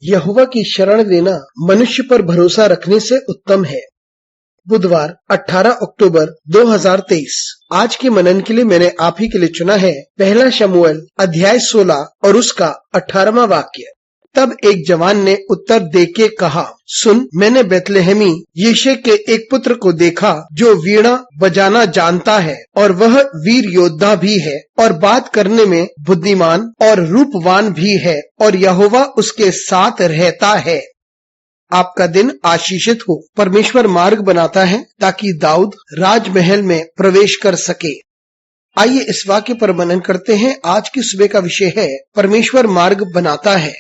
यहोवा की शरण लेना मनुष्य पर भरोसा रखने से उत्तम है। बुधवार 18 अक्टूबर 2023। आज के मनन के लिए मैंने आप ही के लिए चुना है पहला शमूएल अध्याय 16 और उसका 18वां वाक्य। तब एक जवान ने उत्तर देके कहा, सुन, मैंने बेतलहमी यिशै के एक पुत्र को देखा जो वीणा बजाना जानता है और वह वीर योद्धा भी है और बात करने में बुद्धिमान और रूपवान भी है और यहोवा उसके साथ रहता है। आपका दिन आशीषित हो। परमेश्वर मार्ग बनाता है ताकि दाऊद राजमहल में प्रवेश कर सके। आइए इस वाक्य पर मनन करते हैं। आज की सुबह का विषय है परमेश्वर मार्ग बनाता है।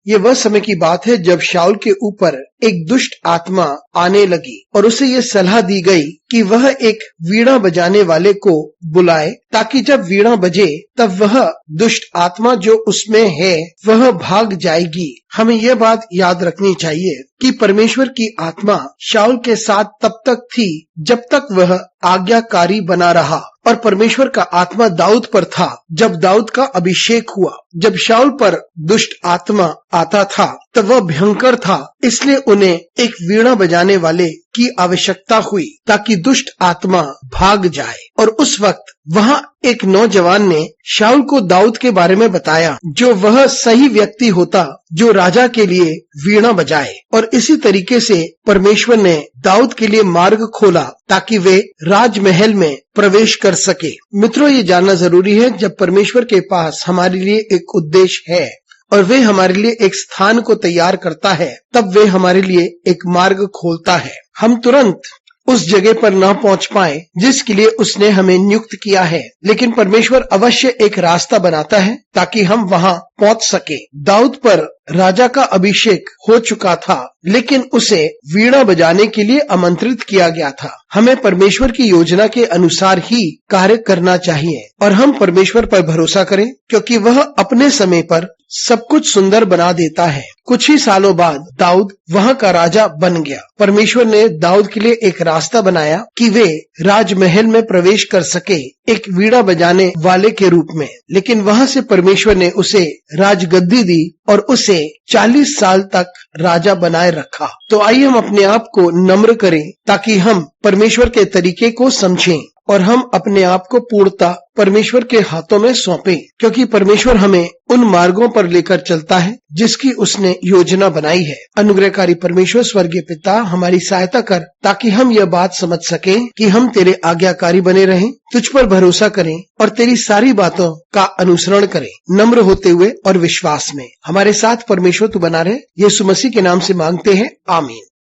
ये वह समय की बात है जब शाऊल के ऊपर एक दुष्ट आत्मा आने लगी और उसे ये सलाह दी गई कि वह एक वीणा बजाने वाले को बुलाए ताकि जब वीणा बजे तब वह दुष्ट आत्मा जो उसमें है वह भाग जाएगी। हमें यह बात याद रखनी चाहिए कि परमेश्वर की आत्मा शाऊल के साथ तब तक थी जब तक वह आज्ञाकारी बना रहा और परमेश्वर का आत्मा दाऊद पर था जब दाऊद का अभिषेक हुआ। जब शाऊल पर दुष्ट आत्मा आता था तब वह भयंकर था, इसलिए उन्हें एक वीणा बजाने वाले की आवश्यकता हुई ताकि दुष्ट आत्मा भाग जाए। और उस वक्त वहाँ एक नौजवान ने शाऊल को दाऊद के बारे में बताया जो वह सही व्यक्ति होता जो राजा के लिए वीणा बजाए। और इसी तरीके से परमेश्वर ने दाऊद के लिए मार्ग खोला ताकि वे राजमहल में प्रवेश कर सके। मित्रों, ये जानना जरूरी है जब परमेश्वर के पास हमारे लिए एक उद्देश्य है और वे हमारे लिए एक स्थान को तैयार करता है तब वे हमारे लिए एक मार्ग खोलता है। हम तुरंत उस जगह पर न पहुंच पाए जिसके लिए उसने हमें नियुक्त किया है, लेकिन परमेश्वर अवश्य एक रास्ता बनाता है ताकि हम वहां पहुंच सके। दाऊद पर राजा का अभिषेक हो चुका था लेकिन उसे वीणा बजाने के लिए आमंत्रित किया गया था। हमें परमेश्वर की योजना के अनुसार ही कार्य करना चाहिए और हम परमेश्वर पर भरोसा करें क्योंकि वह अपने समय पर सब कुछ सुंदर बना देता है। कुछ ही सालों बाद दाऊद वहां का राजा बन गया। परमेश्वर ने दाऊद के लिए एक रास्ता बनाया कि वे राजमहल में प्रवेश कर सके एक वीणा बजाने वाले के रूप में, लेकिन वहां से परमेश्वर ने उसे राजगद्दी दी और उसे 40 साल तक राजा बनाए रखा। तो आइए हम अपने आप को नम्र करें ताकि हम परमेश्वर के तरीके को समझें और हम अपने आप को पूर्णतः परमेश्वर के हाथों में सौंपें, क्योंकि परमेश्वर हमें उन मार्गों पर लेकर चलता है जिसकी उसने योजना बनाई है। अनुग्रहकारी परमेश्वर स्वर्गीय पिता, हमारी सहायता कर ताकि हम यह बात समझ सकें कि हम तेरे आज्ञाकारी बने रहें, तुझ पर भरोसा करें और तेरी सारी बातों का अनुसरण करें, नम्र होते हुए और विश्वास में। हमारे साथ परमेश्वर तू बना रहे। यीशु मसीह के नाम से मांगते हैं, आमीन।